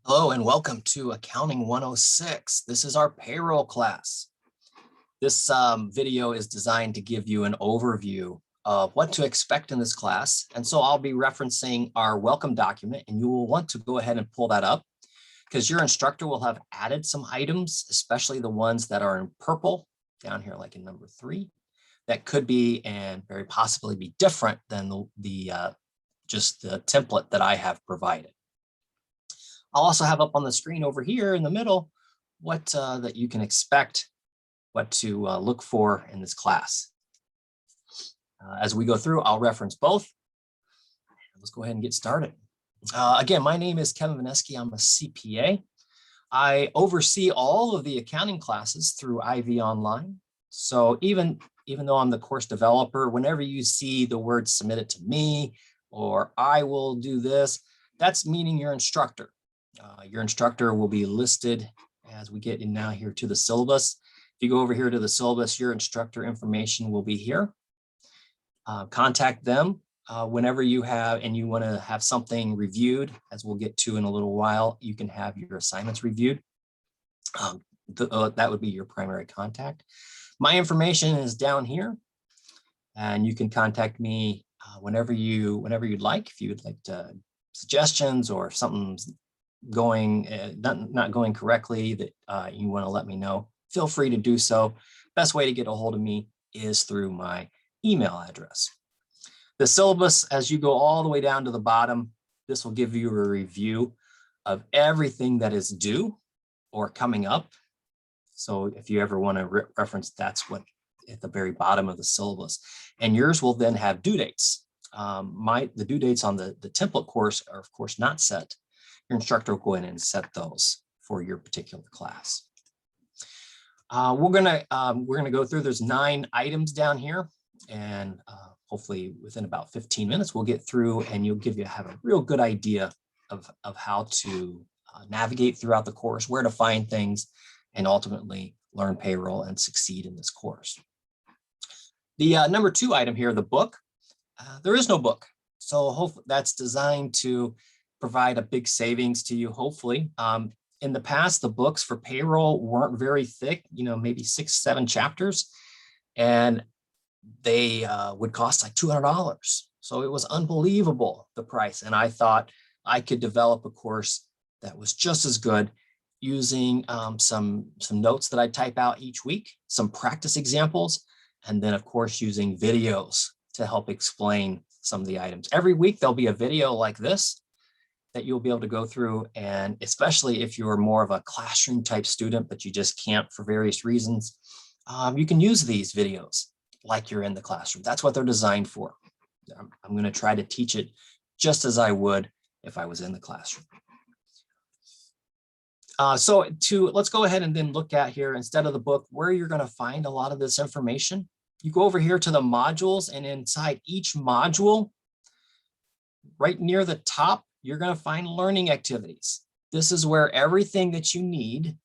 Hello and welcome to Accounting 106. This is our payroll class. This video is designed to give you an overview of what to expect in this class. And so I'll be referencing our welcome document, and you will want to go ahead and pull that up because your instructor will have added some items, especially the ones that are in purple down here, like in number 3, that could be and very possibly be different than just the template that I have provided. I'll also have up on the screen over here in the middle what that you can expect, what to look for in this class. As we go through, I'll reference both. Let's go ahead and get started. Again, my name is Kevin Vaneski. I'm a CPA. I oversee all of the accounting classes through IV Online. So even though I'm the course developer, whenever you see the word submit it to me or I will do this, that's meaning your instructor. Your instructor will be listed as we get in now here to the syllabus. If you go over here to the syllabus, your instructor information will be here. Contact them whenever you have and you want to have something reviewed, as we'll get to in a little while. You can have your assignments reviewed. That would be your primary contact. My information is down here, and you can contact me whenever you'd like. If you would like suggestions, or if something's not going correctly that you want to let me know, feel free to do so. Best way to get a hold of me is through my email address. The syllabus, as you go all the way down to the bottom, this will give you a review of everything that is due or coming up. So if you ever want to reference, that's what at the very bottom of the syllabus. And yours will then have due dates. The due dates on the template course are of course not set. Your instructor will go in and set those for your particular class. We're gonna go through. There's 9 items down here, and hopefully within about 15 minutes we'll get through, and you'll have a real good idea of how to navigate throughout the course, where to find things, and ultimately learn payroll and succeed in this course. The number 2 item here, the book. There is no book, so hopefully that's designed to provide a big savings to you, hopefully. In the past, the books for payroll weren't very thick, maybe 6-7 chapters, and they would cost like $200. So it was unbelievable, the price. And I thought I could develop a course that was just as good using some notes that I type out each week, some practice examples, and then of course using videos to help explain some of the items. Every week there'll be a video like this that you'll be able to go through, and especially if you're more of a classroom type student, but you just can't for various reasons, you can use these videos like you're in the classroom. That's what they're designed for. I'm going to try to teach it just as I would if I was in the classroom. Let's go ahead and then look at here, instead of the book, where you're going to find a lot of this information. You go over here to the modules, and inside each module, right near the top, you're going to find learning activities. This is where everything that you need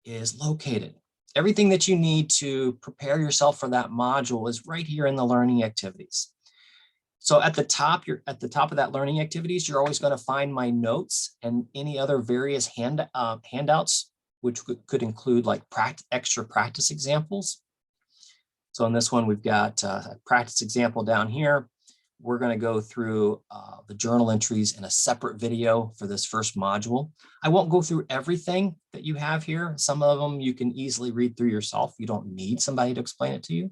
is located. Everything that you need to prepare yourself for that module is right here in the learning activities. So at the top of that learning activities, you're always going to find my notes and any other various handouts, which could include like extra practice examples. So in this one, we've got a practice example down here. We're going to go through the journal entries in a separate video for this first module. I won't go through everything that you have here. Some of them you can easily read through yourself. You don't need somebody to explain it to you.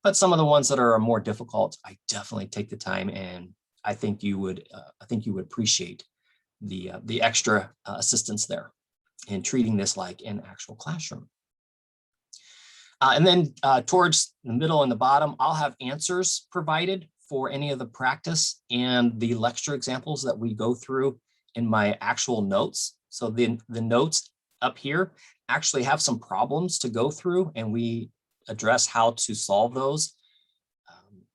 But some of the ones that are more difficult, I definitely take the time, and I think you would appreciate the extra assistance there in treating this like an actual classroom. And then towards the middle and the bottom, I'll have answers provided for any of the practice and the lecture examples that we go through in my actual notes. So the notes up here actually have some problems to go through, and we address how to solve those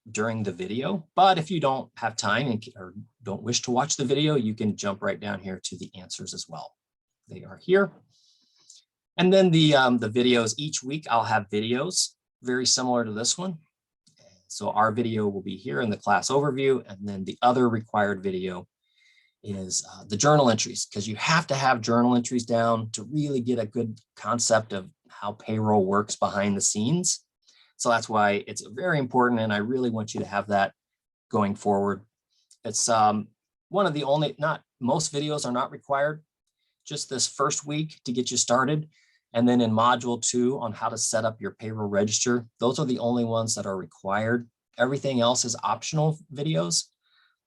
during the video. But if you don't have time or don't wish to watch the video, you can jump right down here to the answers as well. They are here. And then the videos, each week I'll have videos very similar to this one. So our video will be here in the class overview, and then the other required video is the journal entries, because you have to have journal entries down to really get a good concept of how payroll works behind the scenes. So that's why it's very important, and I really want you to have that going forward. It's one of the only, not most videos are not required, just this first week to get you started. And then in module 2 on how to set up your payroll register, those are the only ones that are required. Everything else is optional videos,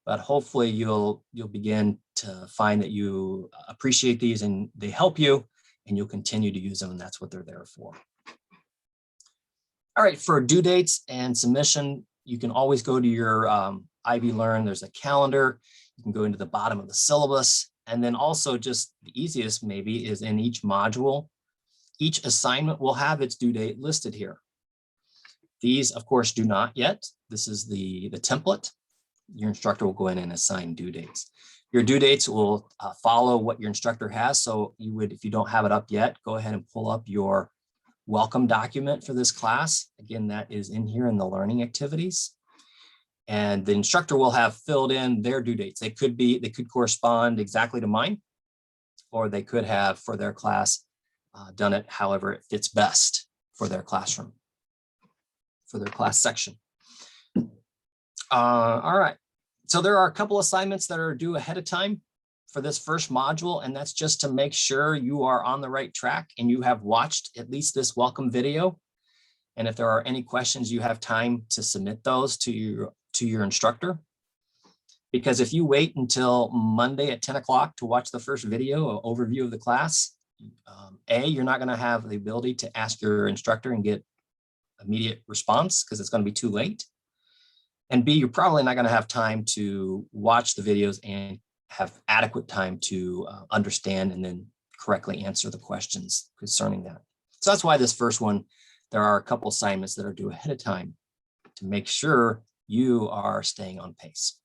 but hopefully you'll begin to find that you appreciate these and they help you, and you'll continue to use them, and that's what they're there for. All right, for due dates and submission, you can always go to your Ivy Learn. There's a calendar. You can go into the bottom of the syllabus. And then also just the easiest maybe is in each module, each assignment will have its due date listed here. These, of course, do not yet. This is the template. Your instructor will go in and assign due dates. Your due dates will follow what your instructor has. So you would, if you don't have it up yet, go ahead and pull up your welcome document for this class. Again, that is in here in the learning activities. And the instructor will have filled in their due dates. They could correspond exactly to mine, or they could have for their class done it however it fits best for their classroom, for their class section. All right, so there are a couple assignments that are due ahead of time for this first module, and that's just to make sure you are on the right track and you have watched at least this welcome video. And if there are any questions, you have time to submit those to your instructor. Because if you wait until Monday at 10 o'clock to watch the first video, an overview of the class, you're not going to have the ability to ask your instructor and get immediate response because it's going to be too late. And B, you're probably not going to have time to watch the videos and have adequate time to understand and then correctly answer the questions concerning that. So that's why this first one, there are a couple assignments that are due ahead of time to make sure you are staying on pace.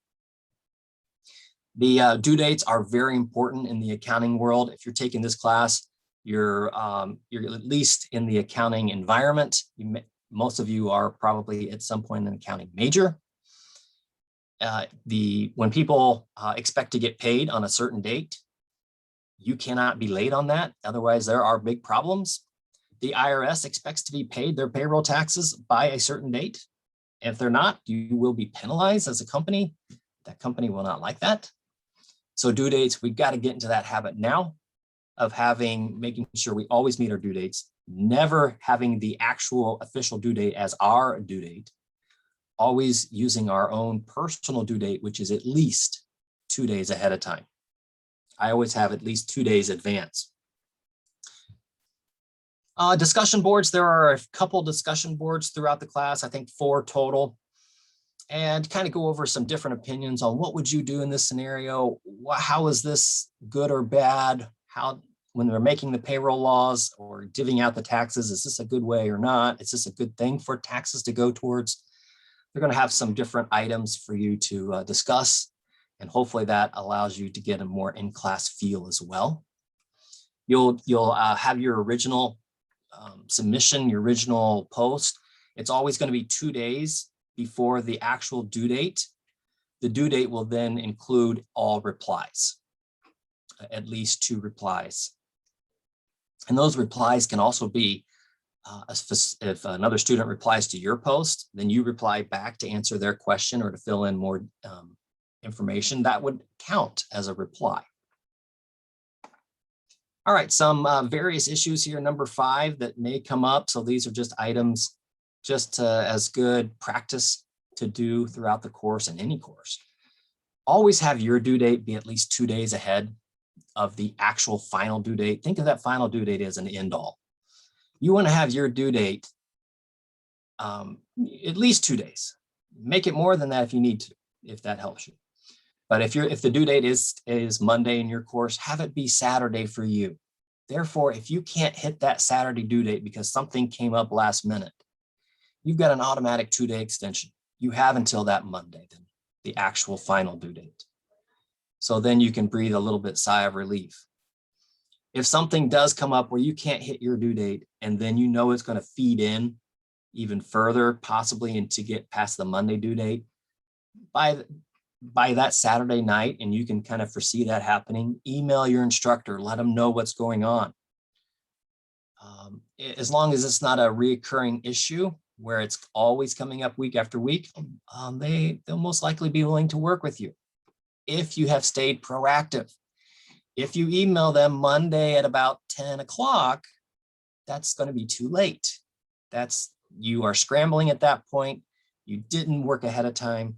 The due dates are very important in the accounting world. If you're taking this class, you're at least in the accounting environment. Most of you are probably at some point an accounting major. When people expect to get paid on a certain date, you cannot be late on that. Otherwise, there are big problems. The IRS expects to be paid their payroll taxes by a certain date. If they're not, you will be penalized as a company. That company will not like that. So due dates, we've got to get into that habit now of making sure we always meet our due dates, never having the actual official due date as our due date, always using our own personal due date, which is at least 2 days ahead of time. I always have at least 2 days advance. Discussion boards, there are a couple discussion boards throughout the class, I think 4 total, and kind of go over some different opinions on what would you do in this scenario? How is this good or bad? How, when they're making the payroll laws or divvying out the taxes, is this a good way or not? Is this a good thing for taxes to go towards? They're going to have some different items for you to discuss, and hopefully that allows you to get a more in-class feel as well. You'll have your original submission, your original post. It's always going to be 2 days before the actual due date. The due date will then include all replies, at least 2 replies. And those replies can also be, if another student replies to your post, then you reply back to answer their question or to fill in more information. That would count as a reply. All right, some various issues here, number 5, that may come up. So these are just items just as good practice to do throughout the course and any course. Always have your due date be at least 2 days ahead of the actual final due date. Think of that final due date as an end all. You want to have your due date at least 2 days. Make it more than that if you need to, if that helps you. But if the due date is Monday in your course, have it be Saturday for you. Therefore, if you can't hit that Saturday due date because something came up last minute, you've got an automatic 2-day extension. You have until that Monday, then the actual final due date. So then you can breathe a little bit sigh of relief. If something does come up where you can't hit your due date, and then you know it's going to feed in even further, possibly and to get past the Monday due date, by that Saturday night, and you can kind of foresee that happening, email your instructor, let them know what's going on. As long as it's not a reoccurring issue where it's always coming up week after week, they'll most likely be willing to work with you if you have stayed proactive. If you email them Monday at about 10 o'clock, that's going to be too late. You are scrambling at that point. You didn't work ahead of time,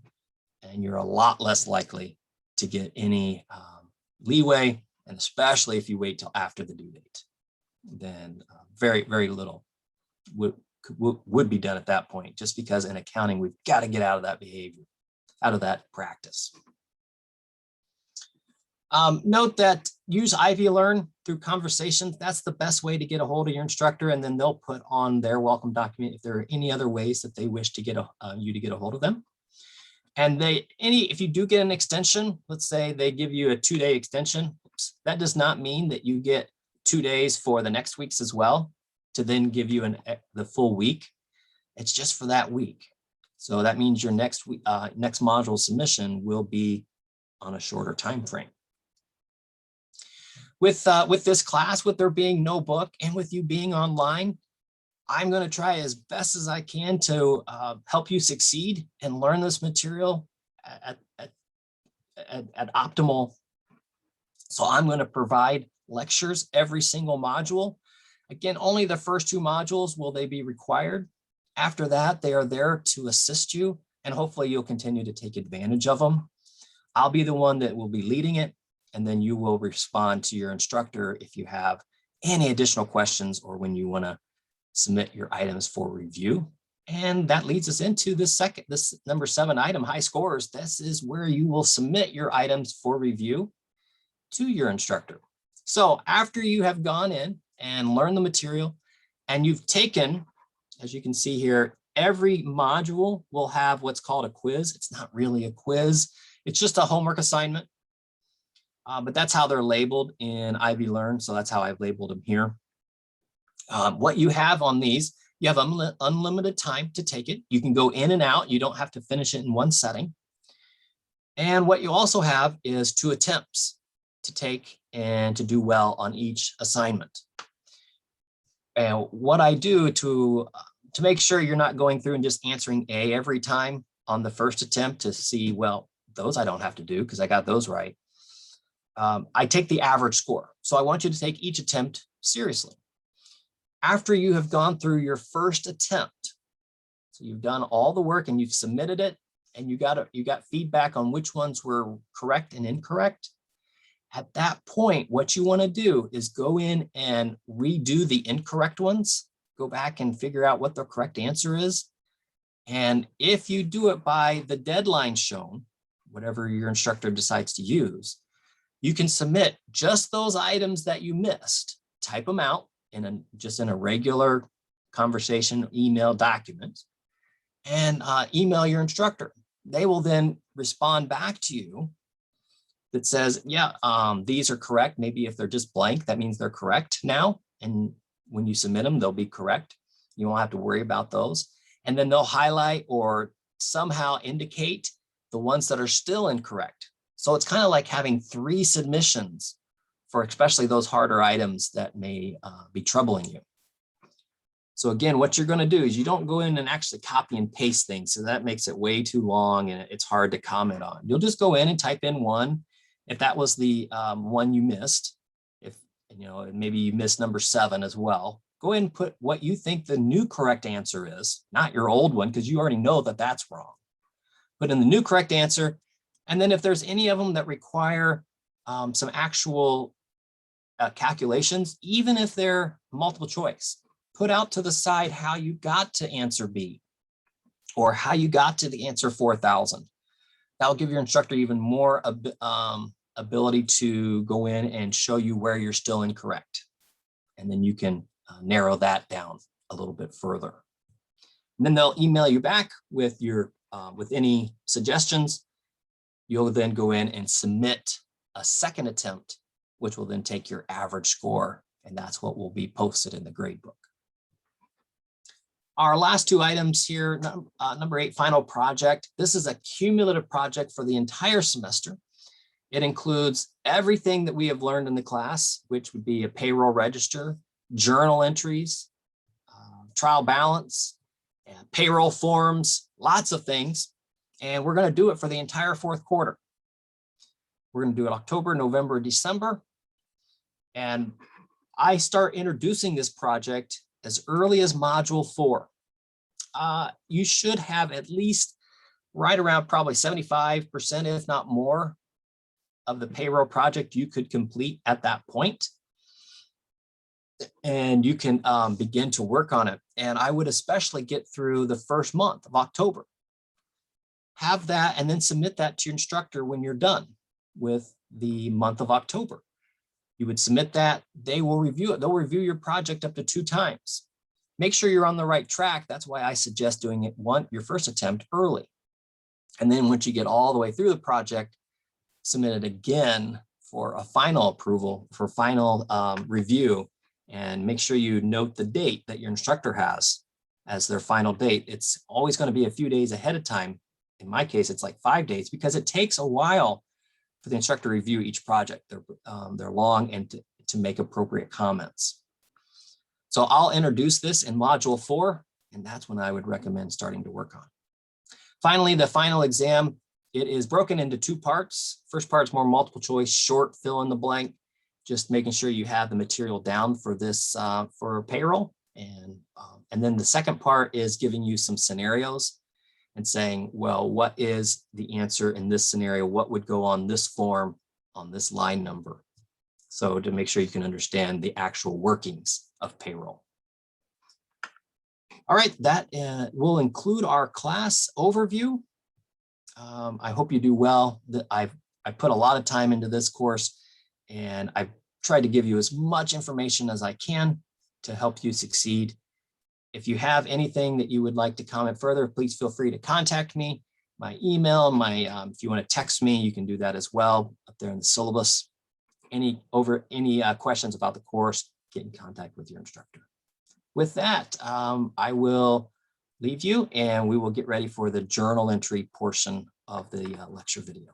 and you're a lot less likely to get any leeway, and especially if you wait till after the due date, then very, very little would be done at that point, just because in accounting, we've got to get out of that behavior, out of that practice. Note that use Ivy Learn through conversations. That's the best way to get a hold of your instructor, and then they'll put on their welcome document if there are any other ways that they wish to get you to get a hold of them. And if you do get an extension, let's say they give you a 2-day extension, that does not mean that you get 2 days for the next week's as well, to then give you the full week. It's just for that week. So that means your next module submission will be on a shorter time frame. With this class, with there being no book and with you being online, I'm going to try as best as I can to help you succeed and learn this material at optimal. So I'm going to provide lectures every single module. Again, only the first 2 modules will they be required. After that, they are there to assist you, and hopefully you'll continue to take advantage of them. I'll be the one that will be leading it, and then you will respond to your instructor if you have any additional questions or when you want to submit your items for review. And that leads us into this number 7 item, high scores. This is where you will submit your items for review to your instructor. So after you have gone in and learned the material, and you've taken, as you can see here, every module will have what's called a quiz. It's not really a quiz. It's just a homework assignment. But that's how they're labeled in Ivy Learn. So that's how I've labeled them here. What you have on these, you have unlimited time to take it. You can go in and out. You don't have to finish it in one setting. And what you also have is 2 attempts to take and to do well on each assignment. And what I do to make sure you're not going through and just answering A every time on the first attempt to see, well, those I don't have to do because I got those right. I take the average score. So I want you to take each attempt seriously. After you have gone through your first attempt, so you've done all the work and you've submitted it, and you got feedback on which ones were correct and incorrect. At that point, what you want to do is go in and redo the incorrect ones, go back and figure out what the correct answer is. And if you do it by the deadline shown, whatever your instructor decides to use, you can submit just those items that you missed, type them out just in a regular conversation email document, and email your instructor. They will then respond back to you that says, yeah, these are correct. Maybe if they're just blank, that means they're correct now. And when you submit them, they'll be correct. You won't have to worry about those. And then they'll highlight or somehow indicate the ones that are still incorrect. So it's kind of like having 3 submissions for especially those harder items that may be troubling you. So again, what you're going to do is you don't go in and actually copy and paste things. So that makes it way too long and it's hard to comment on. You'll just go in and type in one. If that was the one you missed, if maybe you missed number 7 as well, go ahead and put what you think the new correct answer is, not your old one, because you already know that that's wrong. Put in the new correct answer. And then if there's any of them that require some actual calculations, even if they're multiple choice, put out to the side how you got to answer B or how you got to the answer 4,000. That'll give your instructor even more ability to go in and show you where you're still incorrect. And then you can narrow that down a little bit further. And then they'll email you back with with any suggestions. You'll then go in and submit a second attempt, which will then take your average score. And that's what will be posted in the gradebook. Our last two items here, number 8, final project. This is a cumulative project for the entire semester. It includes everything that we have learned in the class, which would be a payroll register, journal entries, trial balance, and payroll forms, lots of things. And we're going to do it for the entire 4th quarter. We're going to do it October, November, December. And I start introducing this project as early as module 4. You should have at least right around probably 75%, if not more, of the payroll project you could complete at that point. And you can begin to work on it. And I would especially get through the first month of October. Have that and then submit that to your instructor when you're done with the month of October. You would submit that, they will review it. They'll review your project up to 2 times. Make sure you're on the right track. That's why I suggest doing it your first attempt early. And then once you get all the way through the project, submit it again for a final approval, for final review, and make sure you note the date that your instructor has as their final date. It's always going to be a few days ahead of time. In my case, it's like 5 days because it takes a while for the instructor to review each project. They're long and to make appropriate comments. So I'll introduce this in module 4, and that's when I would recommend starting to work on. Finally, the final exam, it is broken into 2 parts. First part is more multiple choice, short, fill in the blank, just making sure you have the material down for this, for payroll. And then the second part is giving you some scenarios and saying, well, what is the answer in this scenario? What would go on this form on this line number? So to make sure you can understand the actual workings of payroll. All right, that will include our class overview. I hope you do well. I put a lot of time into this course, and I've tried to give you as much information as I can to help you succeed. If you have anything that you would like to comment further, please feel free to contact me. My email, if you want to text me, you can do that as well up there in the syllabus. Any questions about the course, get in contact with your instructor. With that, I will leave you and we will get ready for the journal entry portion of the lecture video.